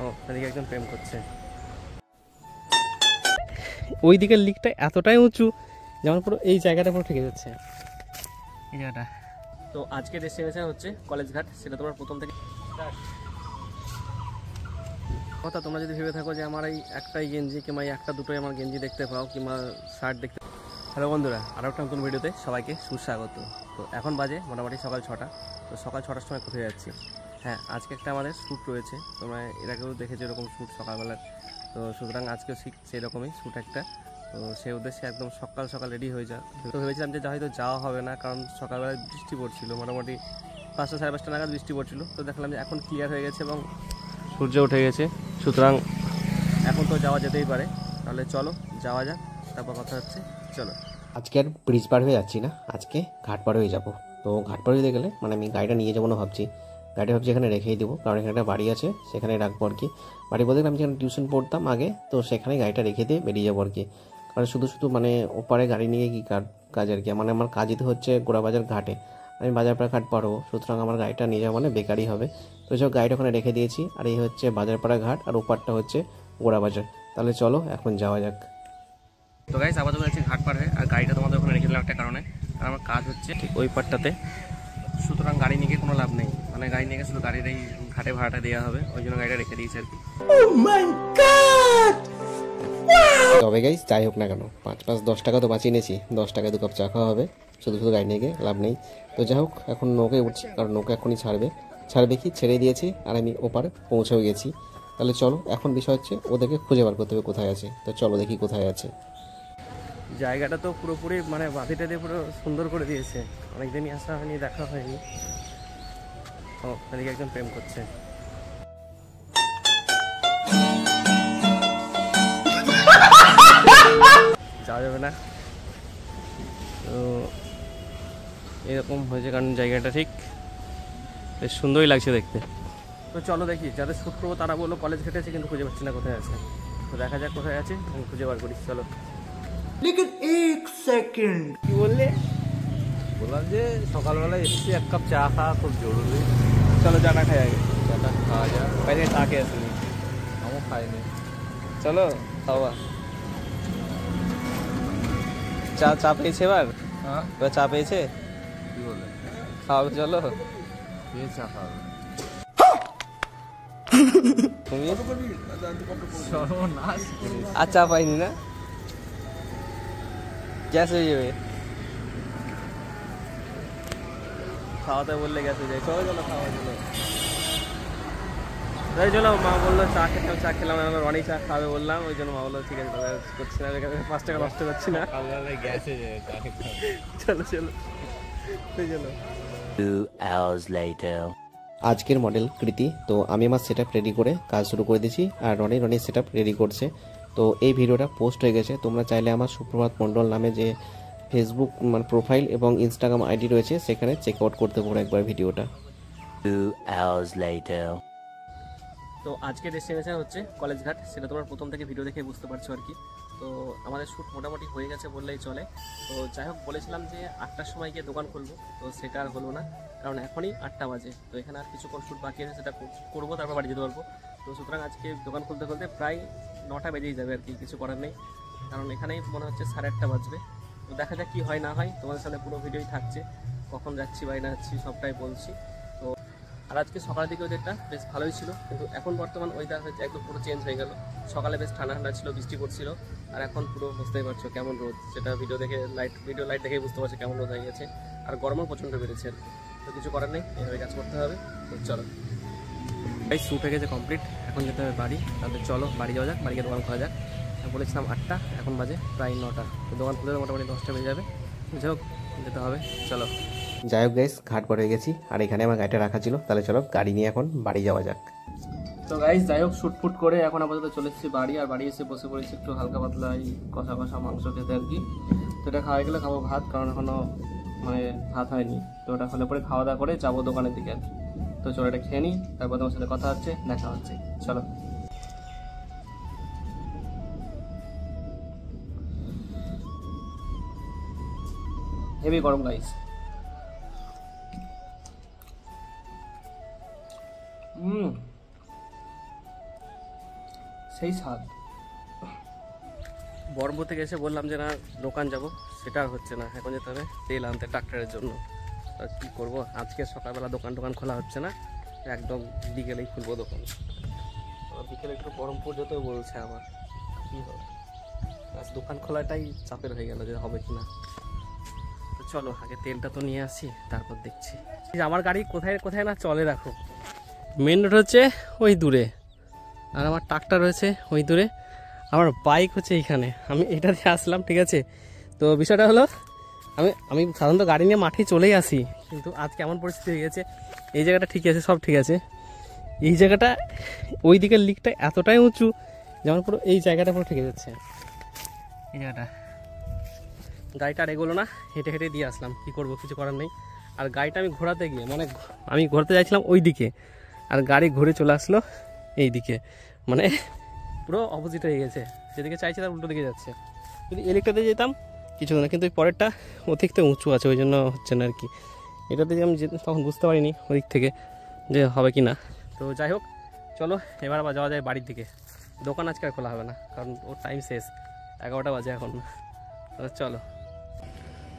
ও এদিকে একজন প্রেম করছে। ওই দিকের লিকটা এতটাই উঁচু যেমন পুরো এই জায়গাটা পুরো ঠেকে যাচ্ছে এই জায়গাটা। তো আজকে ডেস্টিনেশন হচ্ছে কলেজ ঘাট, সেটা তোমার প্রথম থেকে কথা। তোমরা যদি ভেবে থাকো যে আমার এই একটাই গেঞ্জি কিংবা এই একটা দুটোই আমার গেঞ্জি দেখতে পাও কিংবা শার্ট দেখতে। হ্যালো বন্ধুরা, আরও একটা নতুন ভিডিওতে সবাইকে সুস্বাগত। তো এখন বাজে মোটামুটি সকাল 6টা। তো সকাল 6টার সময় কোথায় যাচ্ছি? হ্যাঁ, আজকে একটা আমাদের শ্যুট রয়েছে। তোমরা এর আগেও দেখেছো এরকম শ্যুট সকালবেলার। তো সুতরাং আজকেও ঠিক সেরকমই শ্যুট একটা। তো সেই উদ্দেশ্যে একদম সকাল সকাল রেডি হয়ে যা। তো ভেবেছিলাম যে হয়তো যাওয়া হবে না, কারণ সকালবেলায় বৃষ্টি পড়ছিল, মোটামুটি 5টা সাড়ে 5টা নাগাদ বৃষ্টি পড়ছিল। তো দেখলাম যে এখন ক্লিয়ার হয়ে গেছে এবং সূর্য উঠে গেছে, সুতরাং এখন তো যাওয়া যেতেই পারে। তাহলে চলো যাওয়া যাক, তারপর কথা হচ্ছে। চলো। আজকে আর ব্রিজ পার হয়ে যাচ্ছি না, আজকে ঘাট পার হয়ে যাব। তো ঘাট পার হয়ে গেলে মানে আমি গাড়িটা নিয়ে যাবো না ভাবছি, গাড়িটা ভাবছি এখানে রেখেই দেবো, কারণ এখানে একটা বাড়ি আছে, সেখানে রাখবো আর কি। বাড়ি বলতে আমি যেখানে টিউশন পড়তাম আগে, তো সেখানে গাড়িটা রেখে দিয়ে বেরিয়ে যাবো আর কি। কারণ শুধু শুধু মানে ওপারে গাড়ি নিয়ে কি কাজ আর কি, মানে আমার কাজই তো হচ্ছে গোড়াবাজার ঘাটে, আমি বাজারপাড়া ঘাট পারবো, সুতরাং আমার গাড়িটা নিয়ে যাওয়া মানে বেকারই হবে। তো সব গাড়িটা ওখানে রেখে দিয়েছি, আর এই হচ্ছে বাজারপাড়া ঘাট আর ওপারটা হচ্ছে গোড়াবাজার। তাহলে চলো এখন যাওয়া যাক। তো গাইস আপাতত যাচ্ছি ঘাট পার হয়ে, আর গাড়িটা তোমাদের ওখানে রেখে দিলাম একটা কারণে, কারণ আমার কাজ হচ্ছে ঠিক ওই পারটাতে। সুতরাং গাড়ি নিয়ে কোনো লাভ নেই, মানে গাড়ি নিয়ে শুধু গাড়ির এই ঘাটে ভাড়াটা দেওয়া হবে, ওই জন্য গাড়িটা রেখে দিয়েছি আর কি। তবে গাইস যাই হোক না কেন, 5-10 টাকা তো বাঁচিয়ে নিয়েছি, 10 টাকায় 2 কাপ চা খাওয়া হবে, শুধু শুধু গাড়ি নিয়ে গিয়ে লাভ নেই। তো যাই হোক, এখন নৌকে উঠছি, কারণ নৌকা এখনই ছাড়বে কি ছেড়ে দিয়েছি, আর আমি ওপারে পৌঁছেও গেছি। তাহলে চলো, এখন বিষয় হচ্ছে ওদেরকে খুঁজে বার করতে হবে কোথায় আছে। তো চলো দেখি কোথায় আছে। জায়গাটা তো পুরোপুরি মানে বাতিটা দিয়ে পুরো সুন্দর করে দিয়েছে, অনেকদিনই আসা হয়নি, দেখা হয়নি। ও এদিকে একজন প্রেম করছে। যাওয়া যাবে না তো এরকম হয়েছে, কারণ জায়গাটা ঠিক বেশ সুন্দরই লাগছে দেখতে। তো চলো দেখি, যাদের শ্যুট করবো তারা বললো কলেজ ঘাটে আছে, কিন্তু খুঁজে পাচ্ছি না কোথায় আছে। তো দেখা যাক কোথায় আছে, আমি খুঁজে বার করি। চলো। लेकिन 1 सेकंड কি বললে? বললাম যে সকালবেলা এসেছি, 1 কাপ চা খাওয়া খুব জরুরি। চলো চাটা খাই আগে, চাটা খাওয়া যায়, বাইরে তাকে আসেনি। আমিও খাইনি। চলো খাওয়া। চা পেয়েছে এবার? হ্যাঁ, এবার চা পেয়েছে, কী বলে খাওয়াবে চলো। কে চা খাবে? তুমি সর্বনাশ। আর চা পাইনি না, গ্যাস হয়ে যাবে। খাওয়াতে বললে গ্যাস হয়ে যায়। চলো চলো খাওয়া চলো। তাই চলো, মা বললো চা খেতাম, চা খেলাম, অনেক চা খাবে বললাম, ওই জন্য মা বললো ঠিক আছে দাদা করছি না, 5 টাকা নষ্ট করছি না। সকালবেলায় গ্যাস হয়ে যায় চা খেতে হবে। চলো চলো চলো। 2 hours later. আজকের মডেল কৃতি। তো আমি আমার সেট রেডি করে কাজ শুরু করে দিয়েছি, আর রনি সেট রেডি করছে। তো এই ভিডিওটা পোস্ট হয়ে গেছে, তোমরা চাইলে আমার সুপ্রভাত মণ্ডল নামে যে ফেসবুক মানে প্রোফাইল এবং ইনস্টাগ্রাম আইডি রয়েছে, সেখানে চেক আউট করতে পারো একবার ভিডিওটা। 2 hours later. তো আজকে ডেস্টিনেশন হচ্ছে কলেজ ঘাট, সেটা তোমার প্রথম থেকে ভিডিও দেখে বুঝতে পারছো আর কি। তো আমাদের শ্যুট মোটামুটি হয়ে গেছে বললেই চলে। তো যাই হোক, বলেছিলাম যে 8টার সময় গিয়ে দোকান খুলবো, তো সেটা আর হলো না, কারণ এখনই 8টা বাজে। তো এখানে আর কিছুক্ষণ শ্যুট বাকি আছে, সেটা করবো, তারপর বাড়ি যেতে পারবো। তো সুতরাং আজকে দোকান খুলতে খুলতে প্রায় 9টা বেজেই যাবে আর কি, কিছু করার নেই, কারণ এখানেই মনে হচ্ছে 8:30 বাজবে। তো দেখা যাক কী হয় না হয়, তোমাদের সাথে পুরো ভিডিওই থাকছে, কখন যাচ্ছি বা না যাচ্ছি সবটাই বলছি। তো আর আজকে সকালের দিকে ওয়েদারটা বেশ ভালোই ছিল, কিন্তু এখন বর্তমান ওয়েদার হচ্ছে একদম পুরো চেঞ্জ হয়ে গেল। সকালে বেশ ঠান্ডা ঠান্ডা ছিল, বৃষ্টি পড়ছিল, আর এখন পুরো বুঝতেই পারছো কেমন রোদ, সেটা ভিডিও লাইট দেখেই বুঝতে পারছো কেমন রোদ হয়ে গেছে, আর গরমও প্রচণ্ড বেড়েছে আর কি। তো কিছু করার নেই, এভাবে কাজ করতে হবে। তো চলো, এই শ্যুট হয়ে গেছে কমপ্লিট, এখন যেতে হবে বাড়ি। তাহলে চলো বাড়ি যাওয়া যাক, বাড়িকে দোকান খোলা যাক। বলেছিলাম 8টা, এখন বাজে প্রায় 9টা। তো দোকান খুলে মোটামুটি 10টা বেজে যাবে, যাই হোক যেতে হবে। চলো। যাই হোক গাইস, ঘাট পার হয়ে গেছি, আর এখানে আমার গাড়িটা রাখা ছিল। তাহলে চলো গাড়ি নিয়ে এখন বাড়ি যাওয়া যাক। তো গাইস যাই হোক, শুটফুট করে এখন আপাতত চলে এসেছি বাড়ি, আর বাড়ি এসে বসে পড়েছি একটু হালকা পাতলা এই কষা মাংস খেতে আর কি। তো এটা খাওয়া গেলে খাবো ভাত, কারণ এখনো মানে ভাত হয়নি। তো ওটা হলে পরে খাওয়া দাওয়া করে যাবো দোকানের দিকে আর কি। তো চলো এটা খেয়ে নিই, তারপর তোমার সাথে কথা হচ্ছে, দেখা হচ্ছে। চলো। হেভি গরম গাইস। সেই স্বাদ। বর্মপুর থেকে এসে বললাম যে না দোকান যাব, সেটা আর হচ্ছে না, এখন যেতে হবে তেল আনতে ট্রাক্টরের জন্য। আর কী করবো, আজকে সকালবেলা দোকান খোলা হচ্ছে না, একদম বিকেলেই খুলবো দোকান। বিকেলে একটু বহরমপুর যেতে বলছে আমার, কী হবে, আজ দোকান খোলাটাই চাপের হয়ে গেল যে হবে কি না। তো চলো আগে তেলটা তো নিয়ে আসি, তারপর দেখছি। আমার গাড়ি কোথায় কোথায় না চলে রাখো। মেন রোড হচ্ছে ওই দূরে, আর আমার ট্রাক্টর রয়েছে ওই দূরে, আমার বাইক হচ্ছে এইখানে। আমি এটা দিয়ে আসলাম, ঠিক আছে। তো বিষয়টা হলো আমি সাধারণত গাড়ি নিয়ে মাঠে চলেই আসি, কিন্তু আজ কেমন পরিস্থিতি হয়ে গেছে, এই জায়গাটা ঠিক আছে, সব ঠিক আছে, এই জায়গাটা ওই দিকের লিকটা এতটাই উঁচু যেমন পুরো এই জায়গাটা পুরো ঠেকে যাচ্ছে। এই জায়গাটা গাড়িটা আর এগোলো না, হেঁটে হেঁটে দিয়ে আসলাম, কী করবো, কিছু করার নেই। আর গাড়িটা আমি ঘোরাতে গিয়ে মানে আমি ঘোরাতে যাচ্ছিলাম ওই দিকে, আর গাড়ি ঘুরে চলে আসলো এই দিকে, মানে পুরো অপোজিট হয়ে গেছে, যেদিকে চাইছে তার উল্টো দিকে যাচ্ছে। যদি এদিকটাতে যেতাম কিছু না, কিন্তু ওই পরেরটা অতিরিক্ত উঁচু আছে, ওই জন্য হচ্ছে না আর কি। এটাতে যে আমি তখন বুঝতে পারিনি ওদিক থেকে যে হবে কি না। তো যাই হোক, চলো এবার আবার যাওয়া যায় বাড়ির দিকে। দোকান আজকে আর খোলা হবে না, কারণ ওর টাইম শেষ, 11টা বাজে এখন। চলো।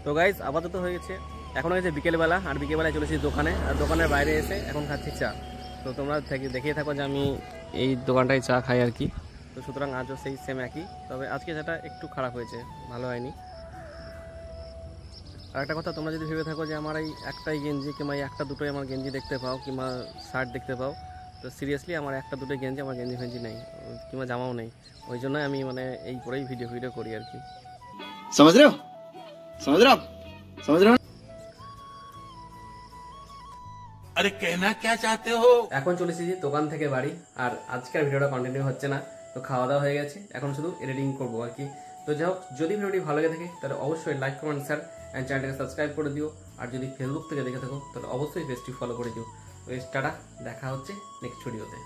তো গাইজ আপাতত হয়ে গেছে, এখন হয়েছে বিকেলবেলা, আর বিকেলবেলায় চলেছি দোকানে, আর দোকানের বাইরে এসে এখন খাচ্ছি চা। তো তোমরা দেখিয়ে থাকো যে আমি এই দোকানটায় চা খাই আর কি। তো সুতরাং আজও সেই সেম একই, তবে আজকে যেটা একটু খারাপ হয়েছে, ভালো হয়নি। আর একটা কথা, তোমরা যদি ভেবে থাকো যে আমার এই একটাই গেঞ্জি কিংবা এই একটা দুটোই আমার গেঞ্জি দেখতে পাও কিংবা শার্ট দেখতে পাও, তো সিরিয়াসলি আমার একটা দুটোই গেঞ্জি, আমার গেঞ্জি ফেঞ্জি নেই কিংবা জামাও নেই, ওই জন্যই আমি মানে এই করেই ভিডিও করি আর কি। समझ रहे हो अरे कहना क्या चाहते हो। এখন চলেছি দোকান থেকে বাড়ি, আর আজকের ভিডিওটা কন্টিনিউ হচ্ছে না, তো খাওয়া দাওয়া হয়ে গেছে, এখন শুধু এডিটিং করবো আর কি। তো যাই হোক, যদি ভিডিওটি ভালো লেগে থাকে তাহলে অবশ্যই লাইক কমেন্ট শেয়ার অ্যান্ড চ্যানেলটাকে সাবস্ক্রাইব করে দিও। আর যদি ফেসবুক থেকে দেখে থাকো তাহলে অবশ্যই পেজটি ফলো করে দিও। তো টাটা, দেখা হচ্ছে নেক্সট ভিডিওতে।